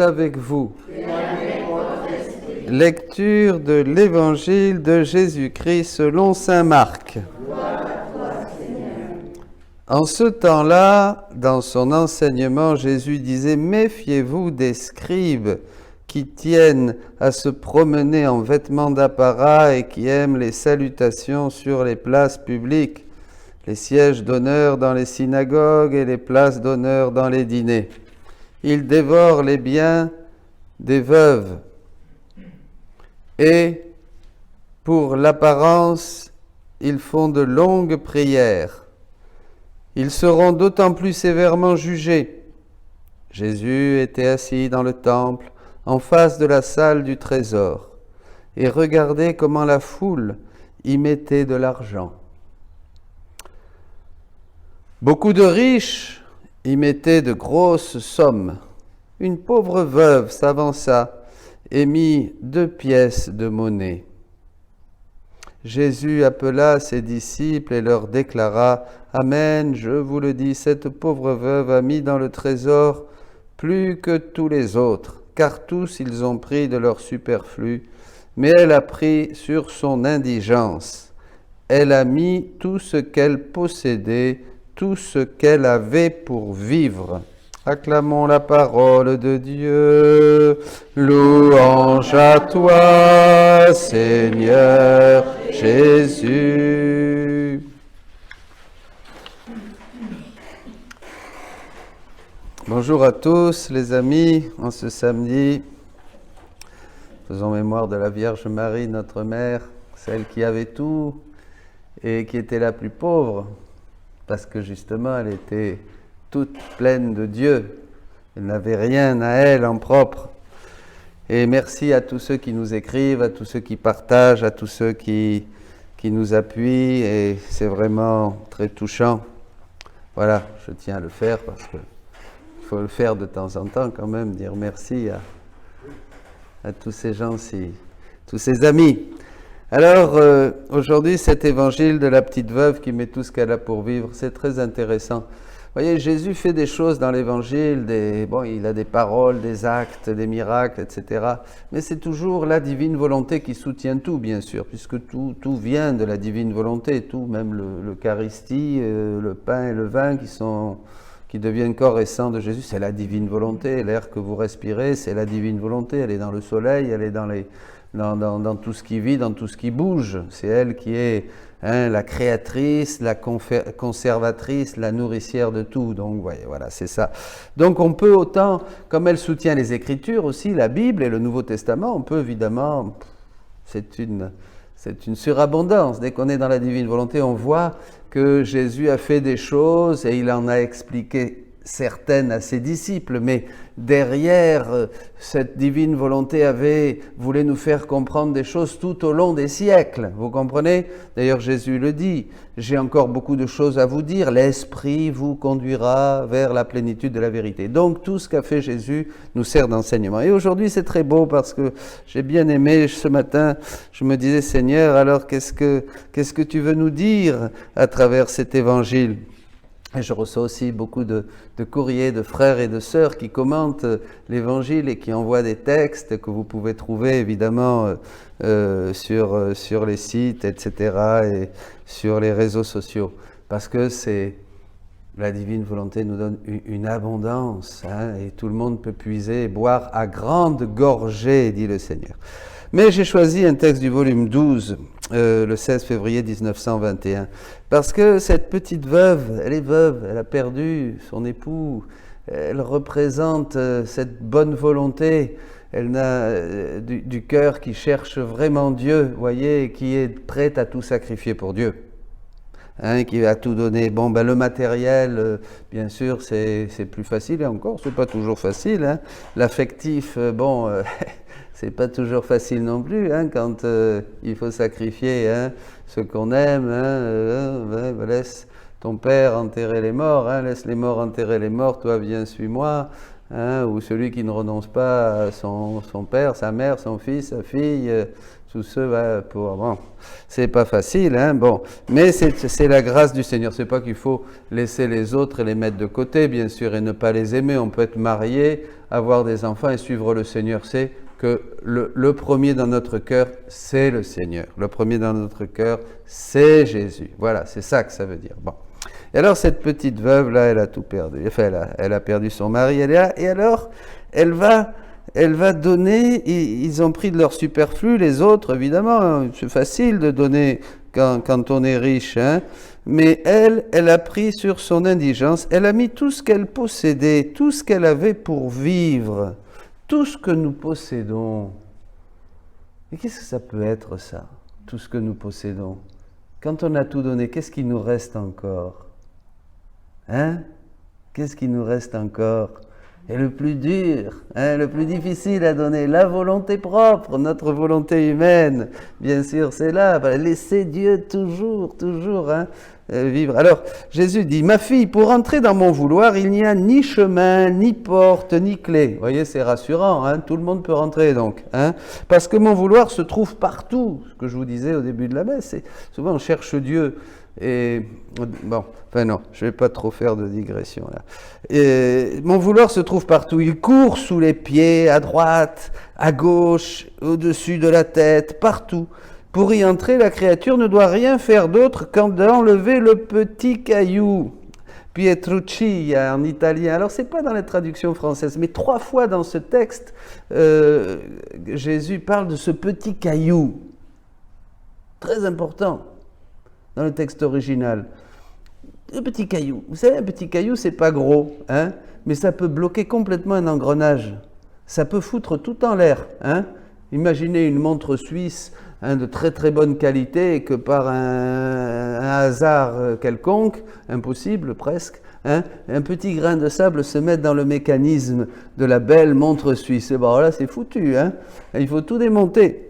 avec vous. Lecture de l'Évangile de Jésus-Christ selon saint Marc. En ce temps-là, dans son enseignement, Jésus disait « Méfiez-vous des scribes qui tiennent à se promener en vêtements d'apparat et qui aiment les salutations sur les places publiques, les sièges d'honneur dans les synagogues et les places d'honneur dans les dîners. Ils dévorent les biens des veuves. Et pour l'apparence, ils font de longues prières. Ils seront d'autant plus sévèrement jugés. » Jésus était assis dans le temple, en face de la salle du trésor, et regardait comment la foule y mettait de l'argent. Beaucoup de riches y mettaient de grosses sommes. Une pauvre veuve s'avança et mit 2 pièces de monnaie. Jésus appela ses disciples et leur déclara « Amen, je vous le dis, cette pauvre veuve a mis dans le trésor plus que tous les autres, car tous ils ont pris de leur superflu, mais elle a pris sur son indigence. Elle a mis tout ce qu'elle possédait, tout ce qu'elle avait pour vivre. » Acclamons la parole de Dieu. Louange à toi, Seigneur Jésus. Bonjour à tous les amis, en ce samedi, faisons mémoire de la Vierge Marie, notre mère, celle qui avait tout et qui était la plus pauvre, parce que justement elle était toute pleine de Dieu. Elle n'avait rien à elle en propre. Et merci à tous ceux qui nous écrivent, à tous ceux qui partagent, à tous ceux qui nous appuient. Et c'est vraiment très touchant. Voilà, je tiens à le faire parce qu'il faut le faire de temps en temps quand même, dire merci à tous ces gens, tous ces amis. Alors, aujourd'hui, cet évangile de la petite veuve qui met tout ce qu'elle a pour vivre, c'est très intéressant. Vous voyez, Jésus fait des choses dans l'Évangile, il a des paroles, des actes, des miracles, etc. Mais c'est toujours la divine volonté qui soutient tout, bien sûr, puisque tout vient de la divine volonté, tout, même l'Eucharistie, le pain et le vin qui deviennent corps et sang de Jésus, c'est la divine volonté. L'air que vous respirez, c'est la divine volonté. Elle est dans le soleil, elle est dans tout ce qui vit, dans tout ce qui bouge. C'est elle qui est la créatrice, la conservatrice, la nourricière de tout. Donc voyez, voilà, c'est ça. Donc on peut autant, comme elle soutient les Écritures aussi, la Bible et le Nouveau Testament, on peut évidemment, c'est une surabondance. Dès qu'on est dans la divine volonté, on voit que Jésus a fait des choses et il en a expliqué certaines à ses disciples, mais derrière cette divine volonté voulait nous faire comprendre des choses tout au long des siècles, vous comprenez? D'ailleurs Jésus le dit, j'ai encore beaucoup de choses à vous dire, l'Esprit vous conduira vers la plénitude de la vérité. Donc tout ce qu'a fait Jésus nous sert d'enseignement. Et aujourd'hui c'est très beau parce que j'ai bien aimé, ce matin je me disais Seigneur, alors qu'est-ce que tu veux nous dire à travers cet évangile? Et je reçois aussi beaucoup de courriers de frères et de sœurs qui commentent l'Évangile et qui envoient des textes que vous pouvez trouver évidemment sur les sites, etc. et sur les réseaux sociaux. Parce que la divine volonté nous donne une abondance et tout le monde peut puiser et boire à grande gorgée, dit le Seigneur. Mais j'ai choisi un texte du volume 12, le 16 février 1921, parce que cette petite veuve, elle est veuve, elle a perdu son époux, elle représente cette bonne volonté, elle a du cœur qui cherche vraiment Dieu, voyez, et qui est prête à tout sacrifier pour Dieu. Qui a tout donné. Bon, le matériel, bien sûr, c'est plus facile, et encore, c'est pas toujours facile. L'affectif, c'est pas toujours facile non plus, quand il faut sacrifier ce qu'on aime. Laisse ton père enterrer les morts, laisse les morts enterrer les morts, toi viens, suis-moi. ou celui qui ne renonce pas à son père, sa mère, son fils, sa fille, tous ceux, bon, c'est pas facile, bon, mais c'est la grâce du Seigneur. C'est pas qu'il faut laisser les autres et les mettre de côté, bien sûr, et ne pas les aimer. On peut être marié, avoir des enfants et suivre le Seigneur. C'est que le premier dans notre cœur, c'est le Seigneur. Le premier dans notre cœur, c'est Jésus. Voilà, c'est ça que ça veut dire. Bon. Et alors, cette petite veuve, là, elle a tout perdu. Enfin, elle a perdu son mari, elle est là, et alors, elle va donner, ils ont pris de leur superflu, les autres, évidemment, c'est facile de donner quand on est riche, mais elle a pris sur son indigence, elle a mis tout ce qu'elle possédait, tout ce qu'elle avait pour vivre, tout ce que nous possédons. Et qu'est-ce que ça peut être, ça, tout ce que nous possédons? Quand on a tout donné, qu'est-ce qui nous reste encore? Qu'est-ce qui nous reste encore? Et le plus dur, le plus difficile à donner, la volonté propre, notre volonté humaine, bien sûr, c'est là. Laissez Dieu toujours vivre. Alors, Jésus dit, ma fille, pour entrer dans mon vouloir, il n'y a ni chemin, ni porte, ni clé. Vous voyez, c'est rassurant, tout le monde peut rentrer donc. Parce que mon vouloir se trouve partout. Ce que je vous disais au début de la messe, c'est souvent on cherche Dieu. Et bon, enfin non, je ne vais pas trop faire de digression là. Et mon vouloir se trouve partout. Il court sous les pieds, à droite, à gauche, au-dessus de la tête, partout. Pour y entrer, la créature ne doit rien faire d'autre qu'en d'enlever le petit caillou. Pietruccia en italien. Alors, ce n'est pas dans la traduction française, mais 3 fois dans ce texte, Jésus parle de ce petit caillou. Très important dans le texte original. Le petit caillou. Vous savez, un petit caillou, c'est pas gros, mais ça peut bloquer complètement un engrenage. Ça peut foutre tout en l'air. Imaginez une montre suisse de très très bonne qualité et que par un hasard quelconque, impossible presque, un petit grain de sable se mette dans le mécanisme de la belle montre suisse. Et bon là c'est foutu, il faut tout démonter.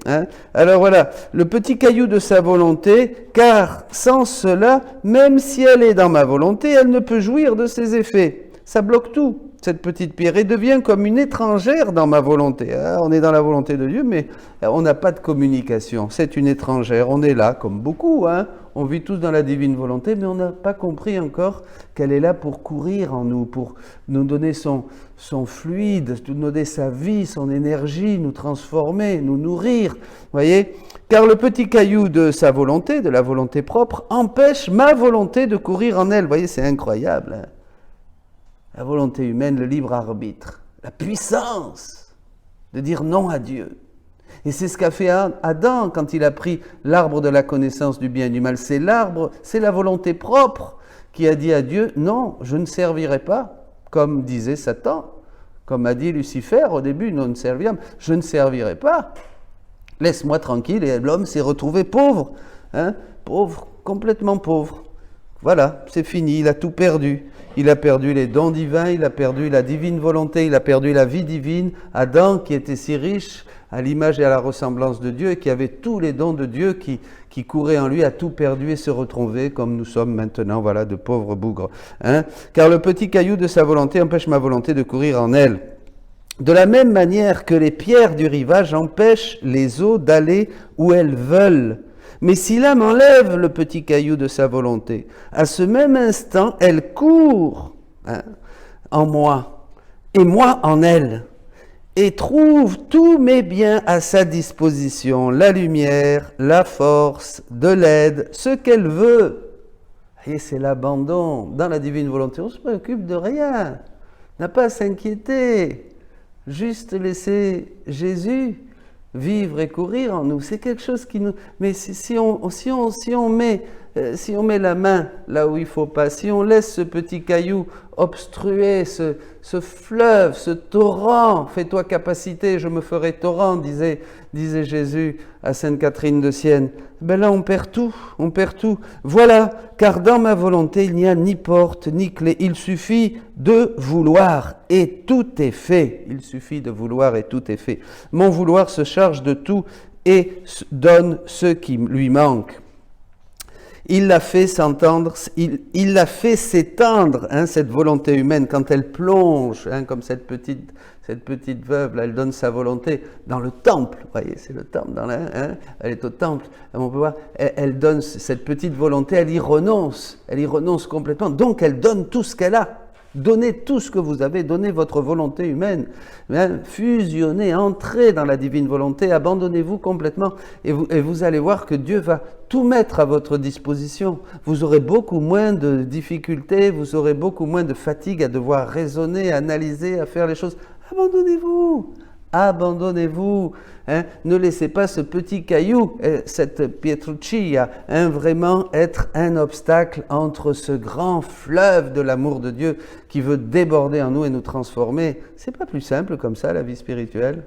Alors voilà, le petit caillou de sa volonté, car sans cela, même si elle est dans ma volonté, elle ne peut jouir de ses effets. Ça bloque tout. Cette petite pierre, et devient comme une étrangère dans ma volonté. On est dans la volonté de Dieu, mais on n'a pas de communication. C'est une étrangère. On est là, comme beaucoup. On vit tous dans la divine volonté, mais on n'a pas compris encore qu'elle est là pour courir en nous, pour nous donner son fluide, nous donner sa vie, son énergie, nous transformer, nous nourrir. Voyez ? Car le petit caillou de sa volonté, de la volonté propre, empêche ma volonté de courir en elle. Vous voyez, c'est incroyable. La volonté humaine, le libre arbitre, la puissance de dire non à Dieu. Et c'est ce qu'a fait Adam quand il a pris l'arbre de la connaissance du bien et du mal. C'est l'arbre, c'est la volonté propre qui a dit à Dieu, non, je ne servirai pas, comme disait Satan, comme a dit Lucifer au début, non serviam, je ne servirai pas. Laisse-moi tranquille. Et l'homme s'est retrouvé pauvre, pauvre, complètement pauvre. Voilà, c'est fini, il a tout perdu. Il a perdu les dons divins, il a perdu la divine volonté, il a perdu la vie divine. Adam, qui était si riche à l'image et à la ressemblance de Dieu et qui avait tous les dons de Dieu qui couraient en lui, a tout perdu et se retrouvé comme nous sommes maintenant, voilà, de pauvres bougres. Car le petit caillou de sa volonté empêche ma volonté de courir en elle. De la même manière que les pierres du rivage empêchent les eaux d'aller où elles veulent. Mais si l'âme enlève le petit caillou de sa volonté, à ce même instant, elle court en moi, et moi en elle, et trouve tous mes biens à sa disposition, la lumière, la force, de l'aide, ce qu'elle veut. Et c'est l'abandon. Dans la divine volonté, on ne se préoccupe de rien, on n'a pas à s'inquiéter, juste laisser Jésus vivre et courir en nous, c'est quelque chose qui nous... Mais si on met la main là où il ne faut pas, si on laisse ce petit caillou obstruer ce fleuve, ce torrent, fais-toi capacité, je me ferai torrent, disait Jésus à Sainte Catherine de Sienne. Ben là, on perd tout. Voilà, car dans ma volonté, il n'y a ni porte, ni clé. Il suffit de vouloir et tout est fait. Il suffit de vouloir et tout est fait. Mon vouloir se charge de tout et donne ce qui lui manque. Il l'a fait s'entendre, il l'a fait s'étendre, cette volonté humaine, quand elle plonge, comme cette petite veuve, là, elle donne sa volonté dans le temple. Vous voyez, c'est le temple, elle est au temple. On peut voir, elle donne cette petite volonté, elle y renonce complètement. Donc elle donne tout ce qu'elle a. Donnez tout ce que vous avez, donnez votre volonté humaine, fusionnez, entrez dans la divine volonté, abandonnez-vous complètement et vous allez voir que Dieu va tout mettre à votre disposition. Vous aurez beaucoup moins de difficultés, vous aurez beaucoup moins de fatigue à devoir raisonner, analyser, à faire les choses. Abandonnez-vous, abandonnez-vous. Ne laissez pas ce petit caillou, cette pietruccia, vraiment être un obstacle entre ce grand fleuve de l'amour de Dieu qui veut déborder en nous et nous transformer. C'est pas plus simple comme ça, la vie spirituelle?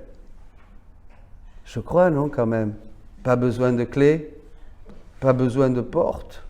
Je crois, non, quand même. Pas besoin de clé, pas besoin de porte.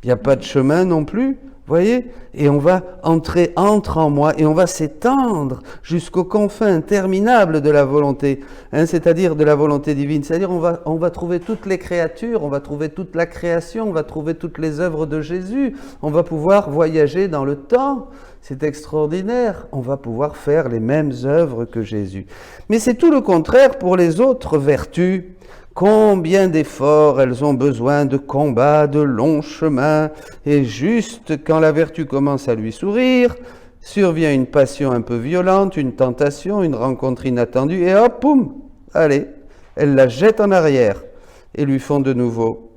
Il n'y a pas de chemin non plus. Voyez, et on va entre en moi, et on va s'étendre jusqu'aux confins interminables de la volonté, c'est-à-dire de la volonté divine. C'est-à-dire on va trouver toutes les créatures, on va trouver toute la création, on va trouver toutes les œuvres de Jésus, on va pouvoir voyager dans le temps. C'est extraordinaire, on va pouvoir faire les mêmes œuvres que Jésus. Mais c'est tout le contraire pour les autres vertus. Combien d'efforts elles ont besoin de combats, de longs chemins, et juste quand la vertu commence à lui sourire, survient une passion un peu violente, une tentation, une rencontre inattendue, et hop, poum, allez, elle la jette en arrière, et lui font de nouveau,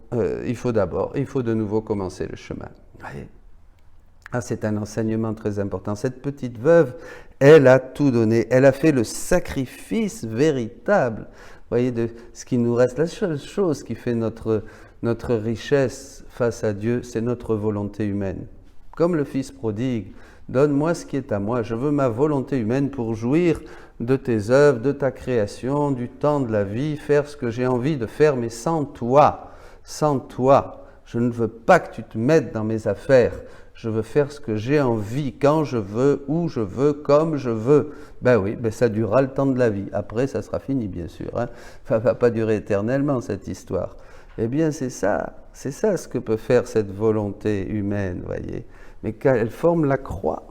il faut de nouveau commencer le chemin. Voyez. C'est un enseignement très important. Cette petite veuve, elle a tout donné, elle a fait le sacrifice véritable. Vous voyez, de ce qui nous reste, la seule chose qui fait notre richesse face à Dieu, c'est notre volonté humaine. Comme le Fils prodigue, donne-moi ce qui est à moi, je veux ma volonté humaine pour jouir de tes œuvres, de ta création, du temps de la vie, faire ce que j'ai envie de faire, mais sans toi, je ne veux pas que tu te mettes dans mes affaires. Je veux faire ce que j'ai envie, quand je veux, où je veux, comme je veux. Ben oui, ça durera le temps de la vie. Après, ça sera fini, bien sûr. Ça ne va pas durer éternellement, cette histoire. Eh bien, c'est ça ce que peut faire cette volonté humaine, voyez. Mais elle forme la croix.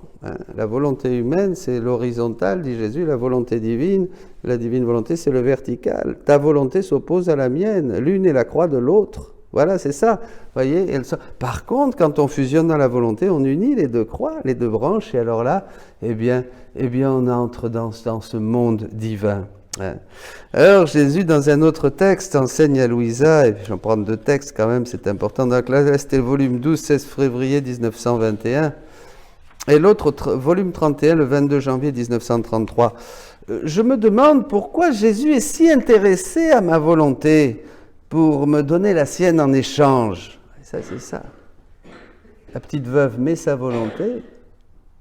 La volonté humaine, c'est l'horizontale, dit Jésus. La volonté divine, la divine volonté, c'est le vertical. Ta volonté s'oppose à la mienne. L'une est la croix de l'autre. Voilà, c'est ça. Voyez, par contre, quand on fusionne dans la volonté, on unit les deux croix, les deux branches, et alors là, eh bien on entre dans ce monde divin. Alors, Jésus, dans un autre texte, enseigne à Louisa, et j'en prends deux textes quand même, c'est important. Donc là, c'était le volume 12, 16 février 1921, et l'autre, volume 31, le 22 janvier 1933. Je me demande pourquoi Jésus est si intéressé à ma volonté, pour me donner la sienne en échange. Et ça, c'est ça. La petite veuve met sa volonté,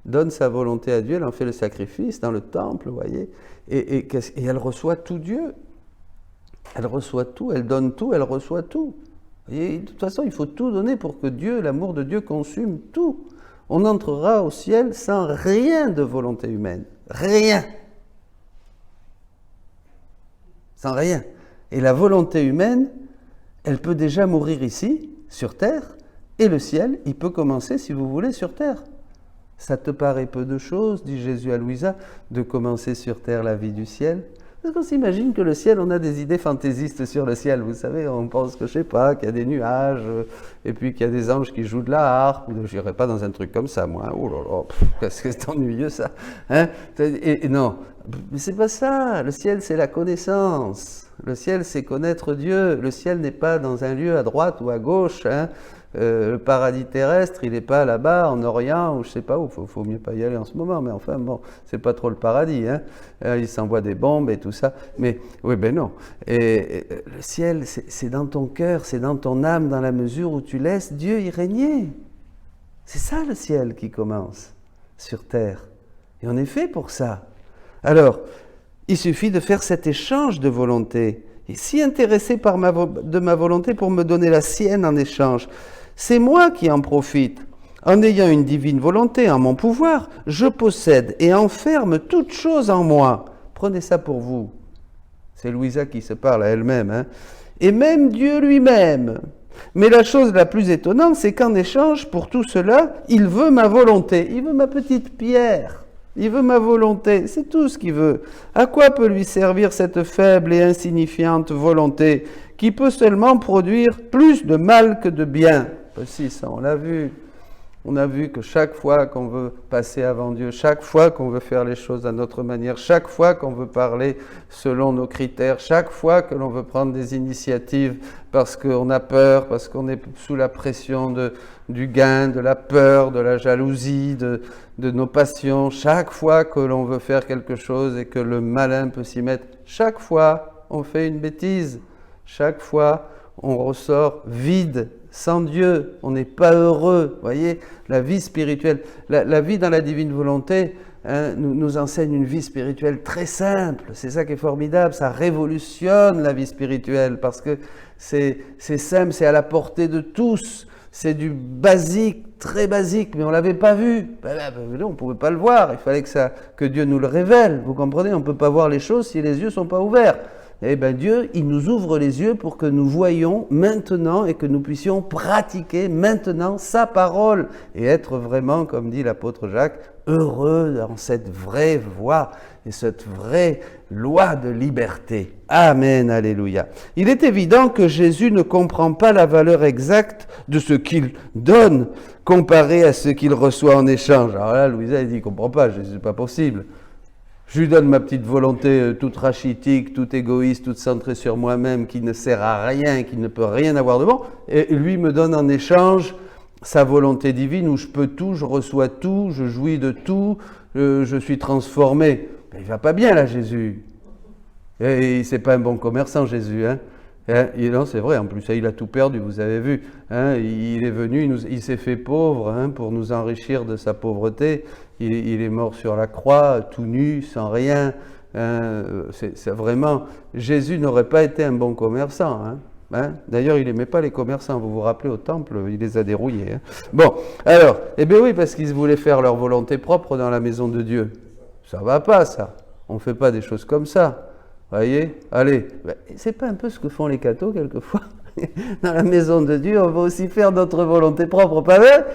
donne sa volonté à Dieu, elle en fait le sacrifice dans le temple, vous voyez, et elle reçoit tout Dieu. Elle reçoit tout, elle donne tout, elle reçoit tout. Et de toute façon, il faut tout donner pour que Dieu, l'amour de Dieu, consume tout. On entrera au ciel sans rien de volonté humaine. Rien. Sans rien. Et la volonté humaine, elle peut déjà mourir ici, sur terre, et le ciel, il peut commencer, si vous voulez, sur terre. Ça te paraît peu de choses, dit Jésus à Louisa, de commencer sur terre la vie du ciel? Parce qu'on s'imagine que le ciel, on a des idées fantaisistes sur le ciel, vous savez, on pense que, je sais pas, qu'il y a des nuages, et puis qu'il y a des anges qui jouent de la harpe, ou je n'irais pas dans un truc comme ça, moi, oh là là, qu'est-ce que c'est ennuyeux ça, et non, mais c'est pas ça, le ciel c'est la connaissance, le ciel c'est connaître Dieu, le ciel n'est pas dans un lieu à droite ou à gauche, le paradis terrestre, il n'est pas là-bas, en Orient, ou je sais pas où, faut mieux pas y aller en ce moment, mais enfin bon, c'est pas trop le paradis, il s'envoie des bombes et tout ça, mais oui, ben non, et le ciel, c'est dans ton cœur, c'est dans ton âme, dans la mesure où tu laisses Dieu y régner. C'est ça le ciel qui commence sur terre, et on est fait pour ça. Alors, il suffit de faire cet échange de volonté, et si intéressé de ma volonté pour me donner la sienne en échange, c'est moi qui en profite. En ayant une divine volonté en mon pouvoir, je possède et enferme toute chose en moi. Prenez ça pour vous. C'est Louisa qui se parle à elle-même. Et même Dieu lui-même, Mais la chose la plus étonnante, c'est qu'en échange pour tout cela, il veut ma volonté. Il veut ma petite pierre. Il veut ma volonté. C'est tout ce qu'il veut. À quoi peut lui servir cette faible et insignifiante volonté qui peut seulement produire plus de mal que de bien? Si, ça, on l'a vu. On a vu que chaque fois qu'on veut passer avant Dieu, chaque fois qu'on veut faire les choses à notre manière, chaque fois qu'on veut parler selon nos critères, chaque fois que l'on veut prendre des initiatives parce qu'on a peur, parce qu'on est sous la pression du gain, de la peur, de la jalousie, de nos passions, chaque fois que l'on veut faire quelque chose et que le malin peut s'y mettre, chaque fois on fait une bêtise, chaque fois on ressort vide. Sans Dieu, on n'est pas heureux. Vous voyez, la vie spirituelle, la vie dans la divine volonté nous enseigne une vie spirituelle très simple. C'est ça qui est formidable, ça révolutionne la vie spirituelle parce que c'est simple, c'est à la portée de tous. C'est du basique, très basique, mais on ne l'avait pas vu. On ne pouvait pas le voir, il fallait que Dieu nous le révèle. Vous comprenez, on ne peut pas voir les choses si les yeux ne sont pas ouverts. Eh bien Dieu, il nous ouvre les yeux pour que nous voyions maintenant et que nous puissions pratiquer maintenant sa parole et être vraiment, comme dit l'apôtre Jacques, heureux dans cette vraie voie et cette vraie loi de liberté. Amen, alléluia. Il est évident que Jésus ne comprend pas la valeur exacte de ce qu'il donne comparé à ce qu'il reçoit en échange. Alors là, Louisa, elle dit, il ne comprend pas, Jésus, c'est pas possible. Je lui donne ma petite volonté toute rachitique, toute égoïste, toute centrée sur moi-même, qui ne sert à rien, qui ne peut rien avoir de bon. Et lui me donne en échange sa volonté divine où je peux tout, je reçois tout, je jouis de tout, je suis transformé. Mais il va pas bien là, Jésus. Et c'est pas un bon commerçant, Jésus. Non, c'est vrai, en plus, il a tout perdu, vous avez vu. Il est venu, il s'est fait pauvre pour nous enrichir de sa pauvreté. Il est mort sur la croix, tout nu, sans rien. C'est vraiment, Jésus n'aurait pas été un bon commerçant. D'ailleurs, il n'aimait pas les commerçants. Vous vous rappelez, au temple, il les a dérouillés. Bon, alors, eh bien oui, parce qu'ils voulaient faire leur volonté propre dans la maison de Dieu. Ça va pas, ça. On ne fait pas des choses comme ça. Voyez, allez, c'est pas un peu ce que font les cathos quelquefois? Dans la maison de Dieu, on va aussi faire notre volonté propre, pas vrai?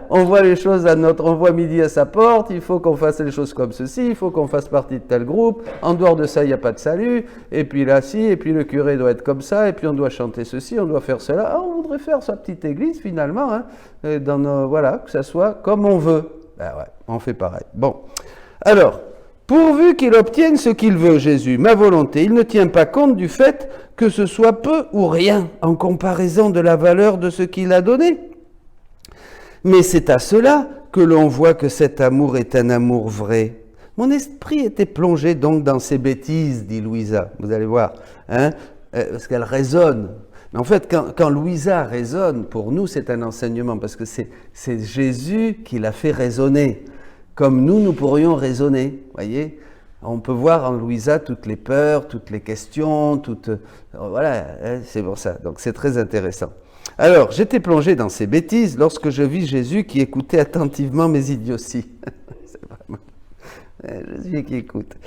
On voit les choses on voit midi à sa porte, il faut qu'on fasse les choses comme ceci, il faut qu'on fasse partie de tel groupe, en dehors de ça, il n'y a pas de salut, et puis là, si, et puis le curé doit être comme ça, et puis on doit chanter ceci, on doit faire cela. Ah, on voudrait faire sa petite église, finalement, voilà, que ça soit comme on veut. Ben ouais, on fait pareil. Bon, alors, pourvu qu'il obtienne ce qu'il veut, Jésus, ma volonté, il ne tient pas compte du fait que ce soit peu ou rien en comparaison de la valeur de ce qu'il a donné. Mais c'est à cela que l'on voit que cet amour est un amour vrai. Mon esprit était plongé donc dans ces bêtises, dit Louisa. Vous allez voir, parce qu'elle raisonne. Mais en fait, quand Louisa raisonne, pour nous, c'est un enseignement, parce que c'est Jésus qui l'a fait raisonner. Comme nous pourrions raisonner, voyez. On peut voir en Louisa toutes les peurs, toutes les questions, voilà, c'est pour ça. Donc c'est très intéressant. Alors, j'étais plongé dans ces bêtises lorsque je vis Jésus qui écoutait attentivement mes idioties. C'est vraiment Jésus qui écoute.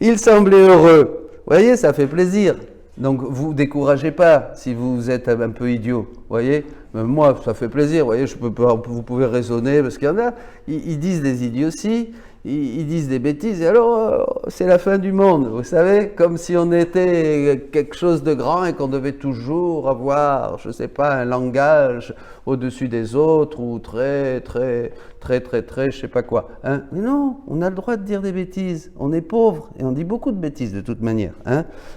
Il semblait heureux. Vous voyez, ça fait plaisir. Donc, vous découragez pas si vous êtes un peu idiot. Vous voyez, même moi, ça fait plaisir. Vous voyez, vous pouvez raisonner parce qu'il y en a, ils disent des idioties. Ils disent des bêtises et alors c'est la fin du monde, vous savez, comme si on était quelque chose de grand et qu'on devait toujours avoir, je ne sais pas, un langage au-dessus des autres ou très, je ne sais pas quoi. Mais non, on a le droit de dire des bêtises, on est pauvre et on dit beaucoup de bêtises de toute manière.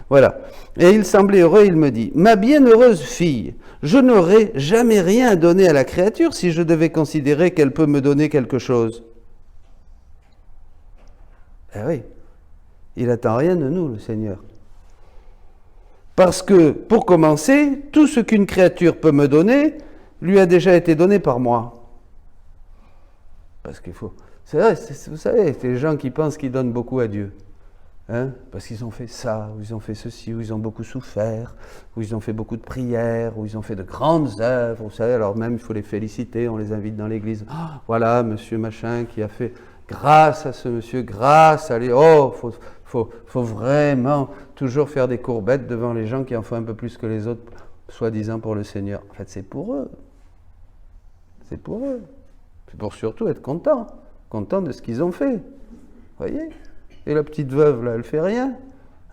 Voilà. Et il semblait heureux, il me dit, ma bienheureuse fille, je n'aurais jamais rien à donner à la créature si je devais considérer qu'elle peut me donner quelque chose. Eh oui, il n'attend rien de nous, le Seigneur. Parce que, pour commencer, tout ce qu'une créature peut me donner lui a déjà été donné par moi. Parce qu'il faut... C'est vrai, vous savez, c'est les gens qui pensent qu'ils donnent beaucoup à Dieu. Parce qu'ils ont fait ça, ou ils ont fait ceci, ou ils ont beaucoup souffert, ou ils ont fait beaucoup de prières, ou ils ont fait de grandes œuvres, vous savez, alors même il faut les féliciter, on les invite dans l'église. Voilà, monsieur machin qui a fait... Grâce à ce monsieur, grâce à lui. Oh, faut vraiment toujours faire des courbettes devant les gens qui en font un peu plus que les autres. soi-disant pour le Seigneur. En fait, c'est pour eux. C'est pour eux. C'est pour surtout être content de ce qu'ils ont fait. Voyez? Et la petite veuve, là, elle fait rien.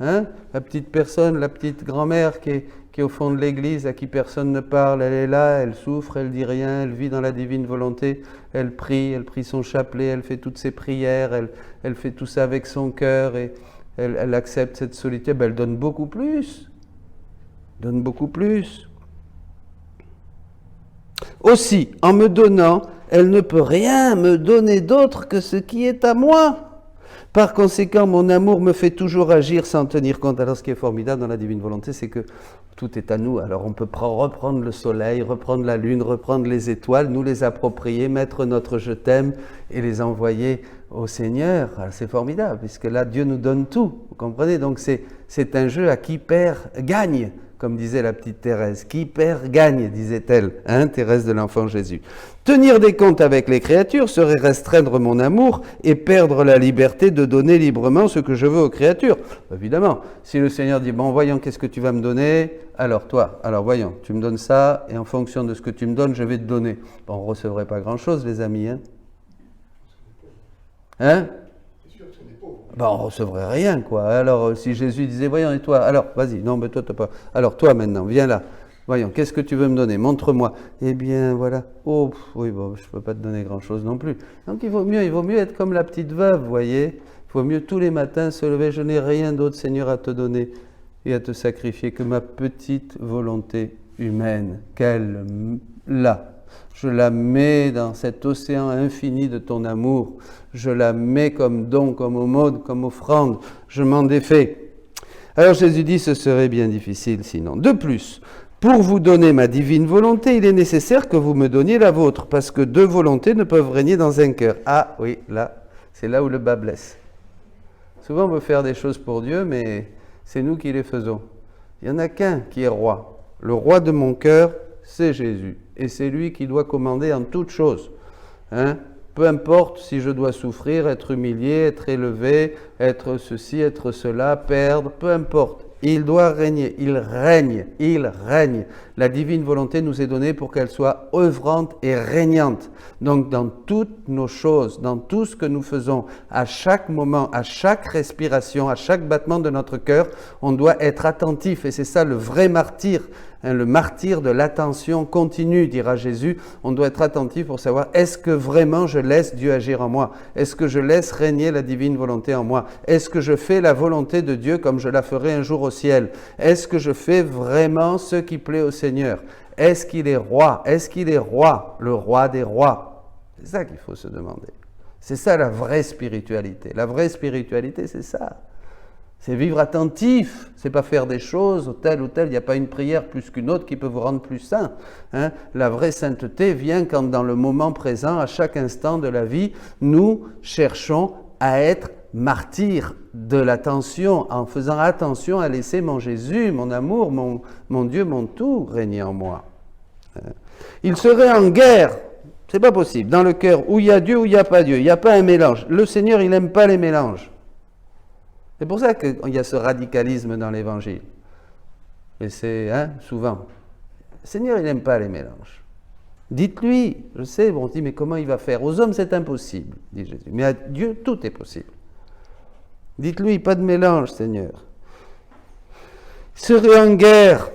Hein? La petite personne, la petite grand-mère qui est au fond de l'église, à qui personne ne parle, elle est là, elle souffre, elle dit rien, elle vit dans la divine volonté, elle prie son chapelet, elle fait toutes ses prières, elle fait tout ça avec son cœur et elle accepte cette solitude. Ben, elle donne beaucoup plus. Donne beaucoup plus. Aussi, en me donnant, elle ne peut rien me donner d'autre que ce qui est à moi. Par conséquent, mon amour me fait toujours agir sans tenir compte. Alors, ce qui est formidable dans la divine volonté, c'est que tout est à nous. Alors, on peut reprendre le soleil, reprendre la lune, reprendre les étoiles, nous les approprier, mettre notre je t'aime et les envoyer au Seigneur. Alors, c'est formidable, puisque là, Dieu nous donne tout. Vous comprenez? Donc, c'est un jeu à qui perd, gagne. Comme disait la petite Thérèse, qui perd gagne, disait-elle, hein, Thérèse de l'Enfant Jésus. Tenir des comptes avec les créatures serait restreindre mon amour et perdre la liberté de donner librement ce que je veux aux créatures. Évidemment, si le Seigneur dit, bon, voyons, qu'est-ce que tu vas me donner? Alors toi, voyons, tu me donnes ça, et en fonction de ce que tu me donnes, je vais te donner. Bon, on ne recevrait pas grand-chose, les amis, hein? Hein? Ben, on ne recevrait rien, quoi. Alors, si Jésus disait, voyons, et toi, alors, vas-y, non, mais toi, t'as pas. Alors, toi, maintenant, viens là. Voyons, qu'est-ce que tu veux me donner? Montre-moi. Eh bien, voilà. Oh, oui, bon, je ne peux pas te donner grand-chose non plus. Donc, il vaut mieux être comme la petite veuve, vous voyez. Il vaut mieux tous les matins se lever. Je n'ai rien d'autre, Seigneur, à te donner et à te sacrifier que ma petite volonté humaine. Qu'elle, là, je la mets dans cet océan infini de ton amour. Je la mets comme don, comme aumône, comme offrande. Je m'en défais. Alors Jésus dit, ce serait bien difficile sinon. De plus, pour vous donner ma divine volonté, il est nécessaire que vous me donniez la vôtre, parce que deux volontés ne peuvent régner dans un cœur. Ah oui, là, c'est là où le bas blesse. Souvent on veut faire des choses pour Dieu, mais c'est nous qui les faisons. Il n'y en a qu'un qui est roi. Le roi de mon cœur, c'est Jésus. Et c'est lui qui doit commander en toutes choses. Hein? Peu importe si je dois souffrir, être humilié, être élevé, être ceci, être cela, perdre, peu importe. Il doit régner, il règne. La divine volonté nous est donnée pour qu'elle soit œuvrante et régnante. Donc dans toutes nos choses, dans tout ce que nous faisons, à chaque moment, à chaque respiration, à chaque battement de notre cœur, on doit être attentif. Et c'est ça le vrai martyr. Le martyr de l'attention continue, dira Jésus. On doit être attentif pour savoir, est-ce que vraiment je laisse Dieu agir en moi? Est-ce que je laisse régner la divine volonté en moi? Est-ce que je fais la volonté de Dieu comme je la ferai un jour au ciel? Est-ce que je fais vraiment ce qui plaît au Seigneur? Est-ce qu'il est roi? Est-ce qu'il est roi? Le roi des rois? C'est ça qu'il faut se demander. C'est ça la vraie spiritualité. La vraie spiritualité, c'est ça. C'est vivre attentif, c'est pas faire des choses, tel ou tel, il n'y a pas une prière plus qu'une autre qui peut vous rendre plus saint. Hein? La vraie sainteté vient quand dans le moment présent, à chaque instant de la vie, nous cherchons à être martyrs de l'attention, en faisant attention à laisser mon Jésus, mon amour, mon Dieu, mon tout régner en moi. Il serait en guerre, c'est pas possible, dans le cœur où il y a Dieu, où il n'y a pas Dieu, il n'y a pas un mélange. Le Seigneur, il n'aime pas les mélanges. C'est pour ça qu'il y a ce radicalisme dans l'Évangile. Et c'est, souvent, le Seigneur, il n'aime pas les mélanges. Dites-lui, je sais, on dit, mais comment il va faire? Aux hommes, c'est impossible, dit Jésus. Mais à Dieu, tout est possible. Dites-lui, pas de mélange, Seigneur. Il serait en guerre,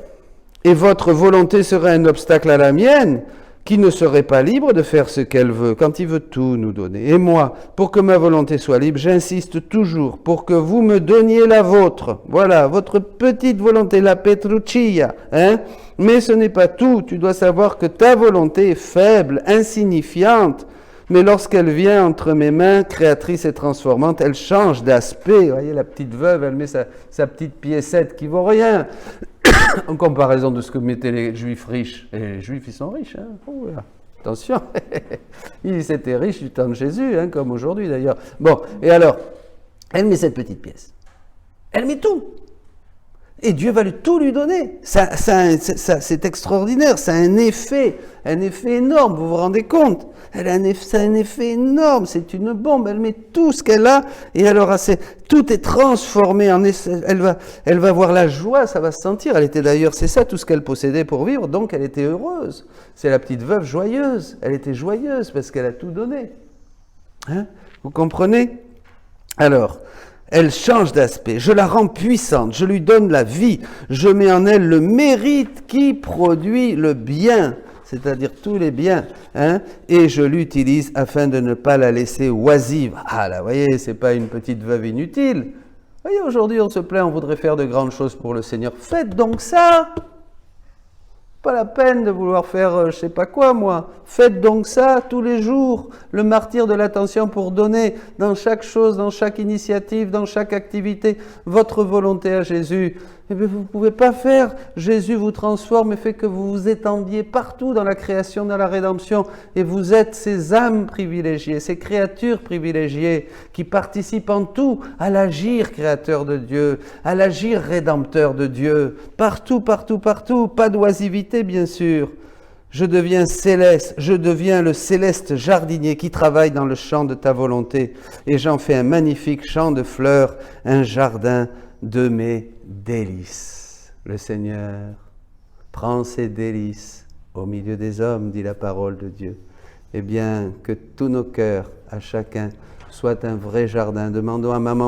et votre volonté serait un obstacle à la mienne, qui ne serait pas libre de faire ce qu'elle veut, quand il veut tout nous donner. Et moi, pour que ma volonté soit libre, j'insiste toujours pour que vous me donniez la vôtre. Voilà, votre petite volonté, la Petruccia. Hein? Mais ce n'est pas tout. Tu dois savoir que ta volonté est faible, insignifiante. Mais lorsqu'elle vient entre mes mains, créatrice et transformante, elle change d'aspect. Vous voyez, la petite veuve, elle met sa petite piécette qui vaut rien. En comparaison de ce que mettaient les Juifs riches. Et les Juifs, ils sont riches. Hein. Oh là. Attention, ils étaient riches du temps de Jésus, hein, comme aujourd'hui d'ailleurs. Bon, et alors, elle met cette petite pièce. Elle met tout. Et Dieu va tout lui donner. C'est extraordinaire, ça a un effet énorme, vous vous rendez compte? Ça a un effet énorme, c'est une bombe, elle met tout ce qu'elle a, et alors tout est transformé, elle va voir la joie, ça va se sentir. Elle était d'ailleurs, c'est ça tout ce qu'elle possédait pour vivre, donc elle était heureuse. C'est la petite veuve joyeuse, elle était joyeuse parce qu'elle a tout donné. Hein? Vous comprenez? Alors, elle change d'aspect, je la rends puissante, je lui donne la vie, je mets en elle le mérite qui produit le bien, c'est-à-dire tous les biens, hein, et je l'utilise afin de ne pas la laisser oisive. Ah là, vous voyez, c'est pas une petite veuve inutile. Vous voyez, aujourd'hui on se plaint, on voudrait faire de grandes choses pour le Seigneur. Faites donc ça! Pas la peine de vouloir faire je sais pas quoi, moi. Faites donc ça tous les jours. Le martyre de l'attention pour donner dans chaque chose, dans chaque initiative, dans chaque activité, votre volonté à Jésus. Eh bien, vous ne pouvez pas faire. Jésus vous transforme et fait que vous vous étendiez partout dans la création, dans la rédemption. Et vous êtes ces âmes privilégiées, ces créatures privilégiées qui participent en tout à l'agir créateur de Dieu, à l'agir rédempteur de Dieu. Partout, partout, partout. Pas d'oisivité, bien sûr. Je deviens céleste, je deviens le céleste jardinier qui travaille dans le champ de ta volonté. Et j'en fais un magnifique champ de fleurs, un jardin de mes délices. Le Seigneur prend ses délices au milieu des hommes, dit la parole de Dieu. Eh bien, que tous nos cœurs, à chacun, soient un vrai jardin. Demandons à Maman